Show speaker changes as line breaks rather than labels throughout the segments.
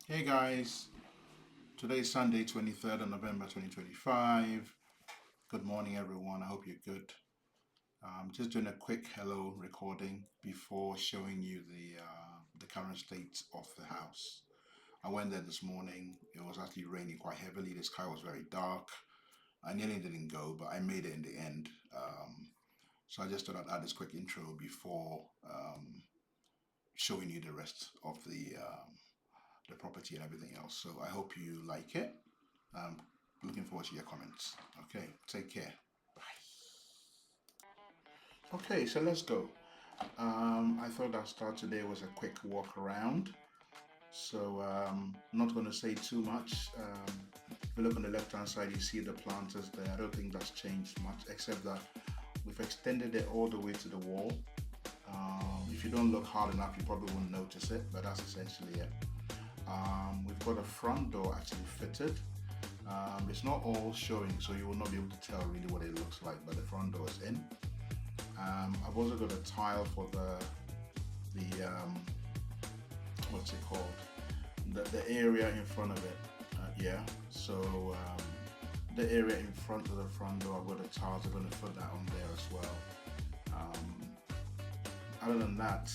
Hey guys, today is Sunday, 23rd of November 2025. Good morning, everyone. I hope you're good. Just doing a quick hello recording before showing you the current state of the house. I went there this morning. It was actually raining quite heavily. The sky was very dark. I nearly didn't go, but I made it in the end. So I just thought I'd add this quick intro before showing you the rest of the property and everything else. So I hope you like it. Um, Looking forward to your comments. Okay, take care. Okay, so let's go. I thought our start today was a quick walk around. So not going to say too much. If you look on the left hand side, you see the planters there. I don't think that's changed much, except that we've extended it all the way to the wall. If you don't look hard enough, you probably won't notice it, but that's essentially it. We've got a front door actually fitted. It's not all showing, so you will not be able to tell really what it looks like, but the front door is in. I've also got a tile for the what's it called? The area in front of it. Yeah. So the area in front of the front door, I've got the tiles. I'm going to put that on there as well. Um, Other than that,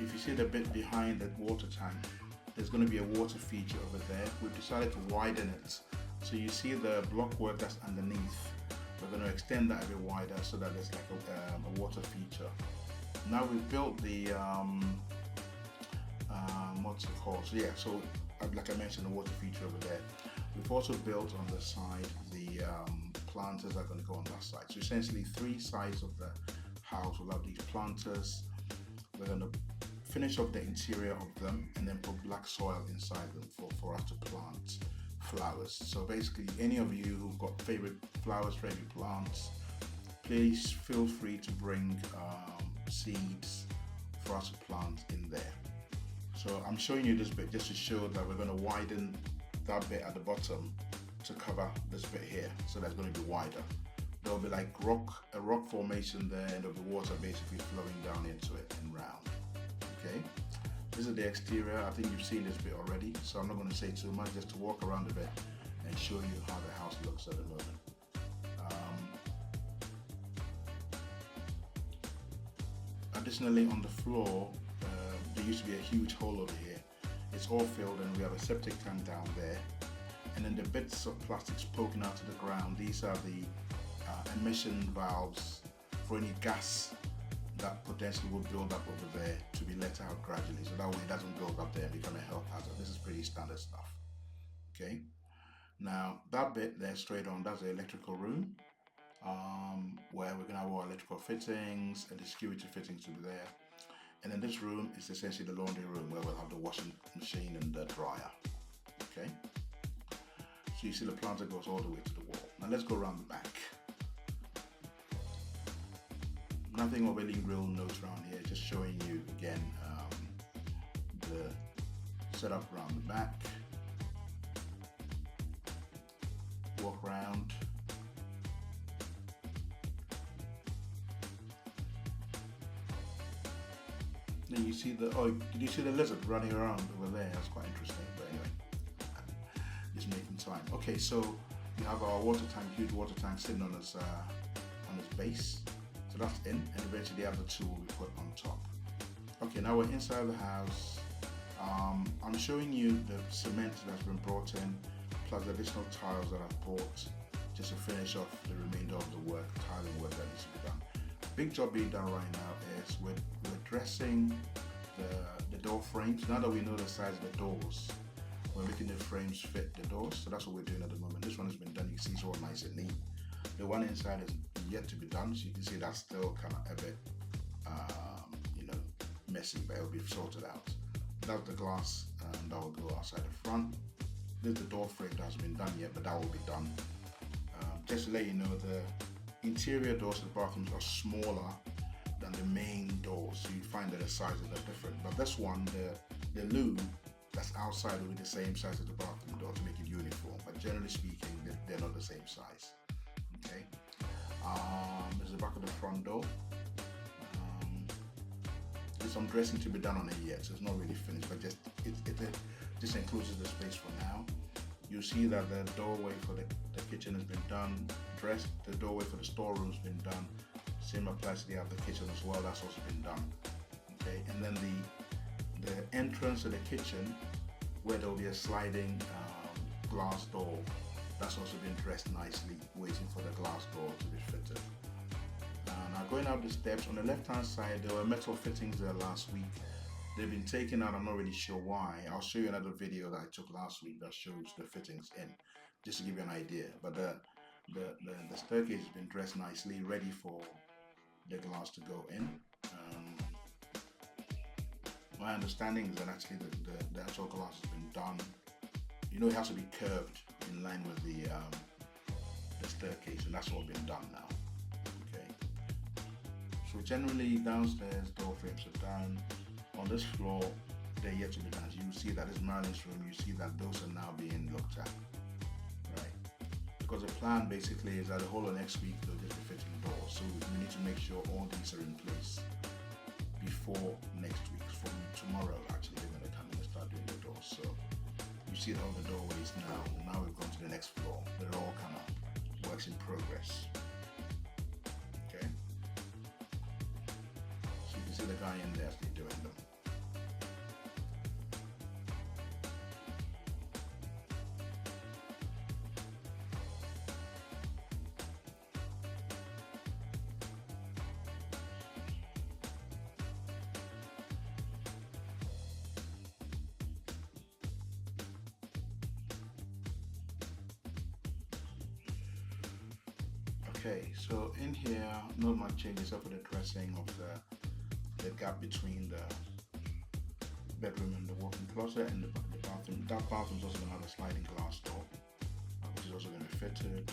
if you see the bit behind the water tank, there's going to be a water feature over there. We've decided to widen it. So you see the block work that's underneath. We're going to extend that a bit wider so that there's like a water feature. Now we've built the what's it called? So yeah, so like I mentioned, the water feature over there. We've also built on the side the planters are going to go on that side. So essentially, three sides of the house will have these planters. We're going to finish up the interior of them and then put black soil inside them for us to plant flowers. So basically, any of you who've got favorite flowers, favorite plants, please feel free to bring seeds for us to plant in there. So I'm showing you this bit just to show that we're going to widen that bit at the bottom to cover this bit here. So that's going to be wider. There'll be like a rock formation there, and there'll be water basically flowing down into it and round. Okay. This is the exterior. I think you've seen this bit already, so I'm not going to say too much, just to walk around a bit and show you how the house looks at the moment. Additionally, on the floor, there used to be a huge hole over here. It's all filled, and we have a septic tank down there. And then the bits of plastics poking out to the ground, these are the emission valves for any gas that potentially will build up over there to be let out gradually, so that way it doesn't build up there and become a health hazard. This is pretty standard stuff. Okay, now that bit there straight on, that's the electrical room, where we're gonna have our electrical fittings and the security fittings to be there. And then this room is essentially the laundry room, where we'll have the washing machine and the dryer. Okay, so you see the planter goes all the way to the wall. Now let's go around the back. Nothing of any real notes around here, just showing you again the setup around the back. Walk around. Then you see did you see the lizard running around over there? That's quite interesting, but anyway, just making time. Okay, so we have our water tank, huge water tank sitting on its base. So that's in, and eventually the other two will be put on top. Okay, now we're inside the house. I'm showing you the cement that's been brought in, plus the additional tiles that I've bought just to finish off the remainder of the work, tiling work that needs to be done. Big job being done right now is we're dressing the door frames. Now that we know the size of the doors, we're making the frames fit the doors. So that's what we're doing at the moment. This one has been done. You can see it's all nice and neat. The one inside is yet to be done, so you can see that's still kind of a bit, messy, but it'll be sorted out. That's the glass that will go outside the front. This is the door frame that hasn't been done yet, but that will be done. Just to let you know, the interior doors to the bathrooms are smaller than the main doors, so you find that the sizes are different. But this one, the loo that's outside will be the same size as the bathroom door to make it uniform. But generally speaking, they're not the same size. Okay. There's the back of the front door. There's some dressing to be done on it yet, so it's not really finished, but just it's This encloses the space for now. You see that the doorway for the kitchen has been done, dressed. The doorway for the storeroom has been done. Same applies to the other kitchen as well. That's also been done. Okay, and then the entrance to the kitchen, where there will be a sliding glass door, that's also been dressed nicely, waiting for the glass door to be fitted. Now going up the steps, on the left hand side there were metal fittings there last week. They've been taken out. I'm not really sure why. I'll show you another video that I took last week that shows the fittings in, just to give you an idea. But the staircase has been dressed nicely, ready for the glass to go in. My understanding is that actually the actual glass has been done. You know, it has to be curved in line with the staircase, and that's all been done now. Okay. So generally downstairs door frames are done. On this floor, they're yet to be done. As you see that is Marilyn's room. You see that those are now being looked at, right? Because the plan basically is that the whole of next week they'll just be fitting doors. So we need to make sure all these are in place before next week. From tomorrow, actually, they're going to come in and start doing the doors. So you see all the doorways now. Now we've gone to the next floor. They're all kind of works in progress. Okay. So you can see the guy in there actually doing them. Okay, so in here, not much changes except for the dressing of the gap between the bedroom and the walk-in closet and the bathroom. That bathroom is also going to have a sliding glass door, which is also going to be fitted.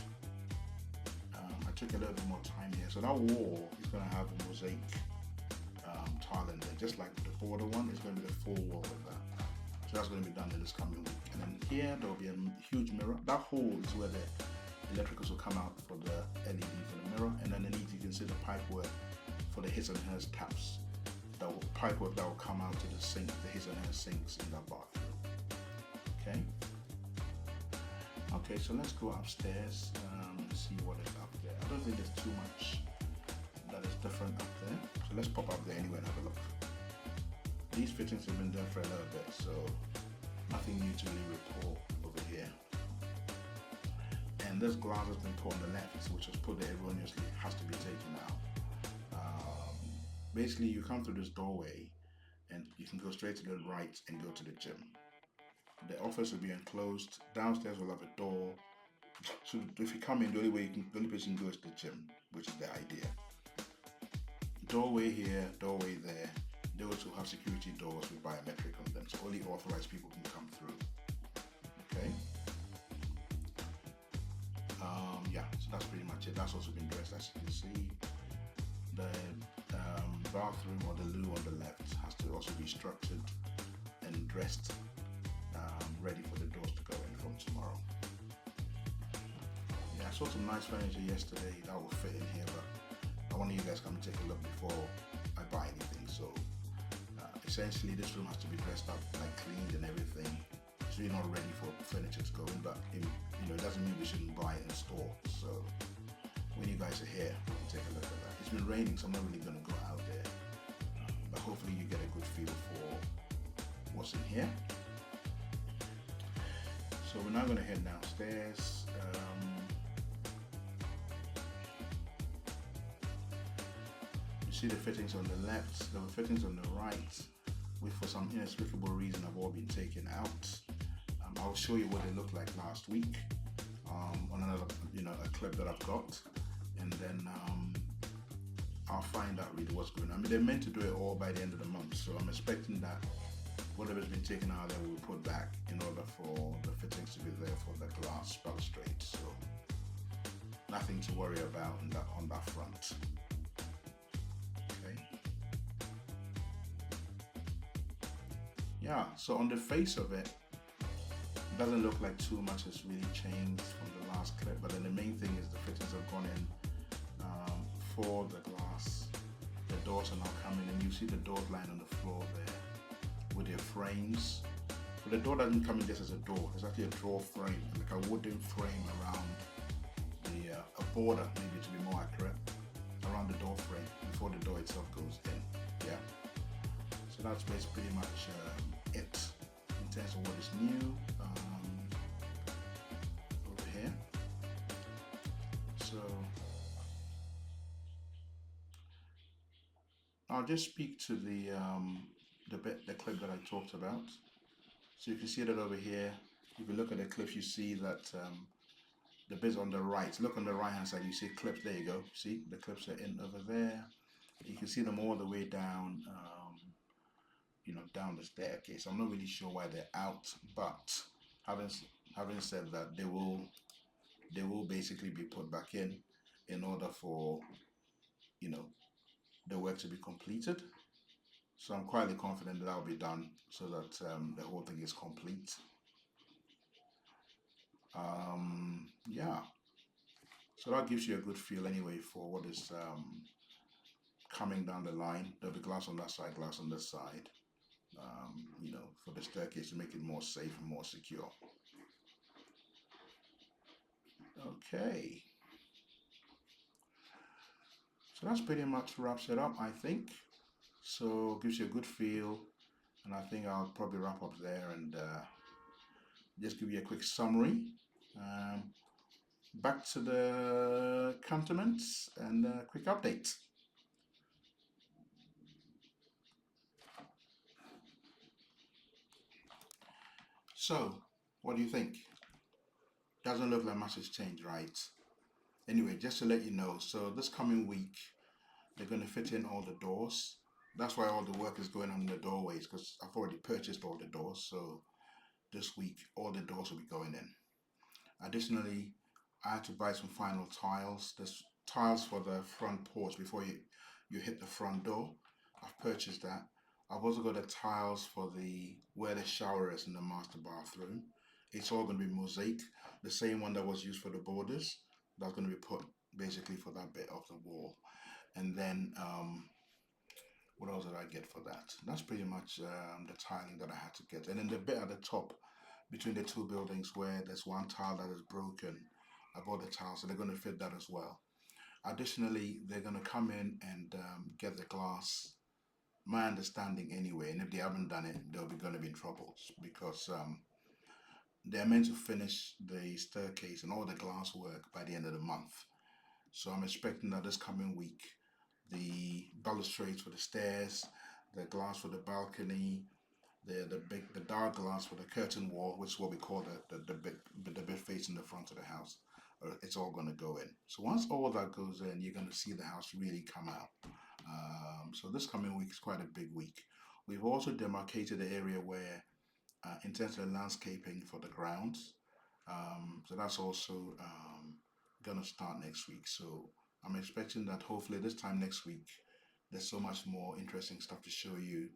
I took a little bit more time here. So that wall is going to have a mosaic tile in there, just like the border one. It's going to be the full wall with that. So that's going to be done in this coming week. And then here, there will be a huge mirror. That hole is where the electricals will come out for the LED for the mirror, and underneath you can see the pipe work for the his and hers taps. That will pipe work that will come out to the sink, the his and hers sinks in that bathroom. Okay. Okay, so let's go upstairs and see what is up there. I don't think there's too much that is different up there. So let's pop up there anyway and have a look. These fittings have been done for a little bit, so nothing new to really report over here. And this glass has been put on the left, which was put there erroneously, has to be taken out. Basically, you come through this doorway and you can go straight to the right and go to the gym. The office will be enclosed. Downstairs will have a door. So if you come in, the only place you can go is the gym, which is the idea. Doorway here, doorway there. They also have security doors with biometric on them, so only authorized people can come through. Okay. Yeah, so that's pretty much it. That's also been dressed, as you can see. The bathroom or the loo on the left has to also be structured and dressed, ready for the doors to go in from tomorrow. Yeah, I saw some nice furniture yesterday that will fit in here, but I want you guys to come and take a look before I buy anything. So essentially, this room has to be dressed up, like cleaned and everything. It's really not ready for furniture to go in, but it doesn't mean we shouldn't buy it and store. So when you guys are here, we can take a look at that. It's been raining, so I'm not really going to go out there, but hopefully you get a good feel for what's in here. So we're now going to head downstairs. You see the fittings on the left, there were fittings on the right, which for some inexplicable reason have all been taken out. I'll show you what they looked like last week on another, a clip that I've got, and then I'll find out really what's going on. I mean, they're meant to do it all by the end of the month, so I'm expecting that whatever's been taken out there will be put back in order for the fittings to be there for the glass balustrade. So nothing to worry about on that front. Okay. Yeah, so on the face of it, doesn't look like too much has really changed from the last clip, but then the main thing is the fittings have gone in for the glass. The doors are now coming, and you see the doors lying on the floor there with their frames So the door doesn't come in just as a door. It's actually a door frame, like a wooden frame around the a border, maybe to be more accurate, around the door frame before the door itself goes in. Yeah. So that's pretty much it in terms of what is new over here. So I'll just speak to the clip that I talked about. So you can see that over here. If you look at the clip, you see that the bits on the right. Look on the right hand side, you see clips. There you go. See the clips are in over there. You can see them all the way down. Down the staircase. I'm not really sure why they're out, but having having said that, they will basically be put back in order for you know the work to be completed. So I'm quietly confident that that'll be done so that the whole thing is complete. Yeah, so that gives you a good feel anyway for what is coming down the line. There'll be glass on that side, glass on this side. For the staircase to make it more safe and more secure. Okay. So that's pretty much wraps it up, I think. So gives you a good feel, and I think I'll probably wrap up there and just give you a quick summary. Um, Back to the cantonments and a quick update. So, what do you think? Doesn't look like much has changed, right? Anyway, just to let you know, so this coming week, they're going to fit in all the doors. That's why all the work is going on in the doorways, because I've already purchased all the doors. So this week, all the doors will be going in. Additionally, I had to buy some final tiles. There's tiles for the front porch before you hit the front door. I've purchased that. I've also got the tiles for the where the shower is in the master bathroom. It's all going to be mosaic, the same one that was used for the borders. That's going to be put basically for that bit of the wall. And then what else did I get for that? That's pretty much the tiling that I had to get. And then the bit at the top between the two buildings where there's one tile that is broken, I bought the tile, so they're going to fit that as well. Additionally, they're going to come in and get the glass. My understanding, anyway, and if they haven't done it, they'll be going to be in trouble because they're meant to finish the staircase and all the glass work by the end of the month. So I'm expecting that this coming week, the balustrades for the stairs, the glass for the balcony, the dark glass for the curtain wall, which is what we call the bit facing the front of the house. It's all going to go in. So once all that goes in, you're going to see the house really come out. So this coming week is quite a big week. We've also demarcated the area where, in terms of the landscaping for the grounds, so that's also going to start next week. So I'm expecting that hopefully this time next week, there's so much more interesting stuff to show you.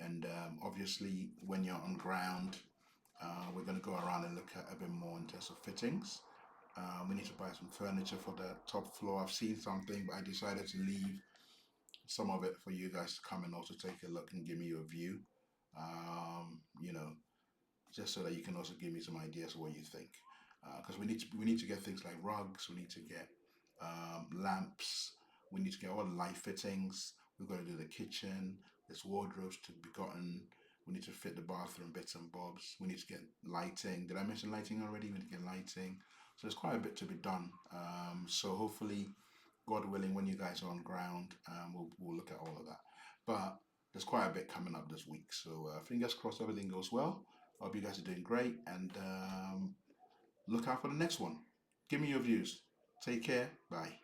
And obviously, when you're on ground, we're going to go around and look at a bit more in terms of fittings. We need to buy some furniture for the top floor. I've seen something, but I decided to leave some of it for you guys to come and also take a look and give me your view. Um, you know, just so that you can also give me some ideas of what you think. Because we need to get things like rugs. We need to get lamps. We need to get all the light fittings. We've got to do the kitchen. There's wardrobes to be gotten. We need to fit the bathroom bits and bobs. We need to get lighting. Did I mention lighting already? We need to get lighting. So there's quite a bit to be done. So hopefully, God willing, when you guys are on ground, we'll look at all of that. But there's quite a bit coming up this week. So fingers crossed everything goes well. I hope you guys are doing great, and look out for the next one. Give me your views. Take care. Bye.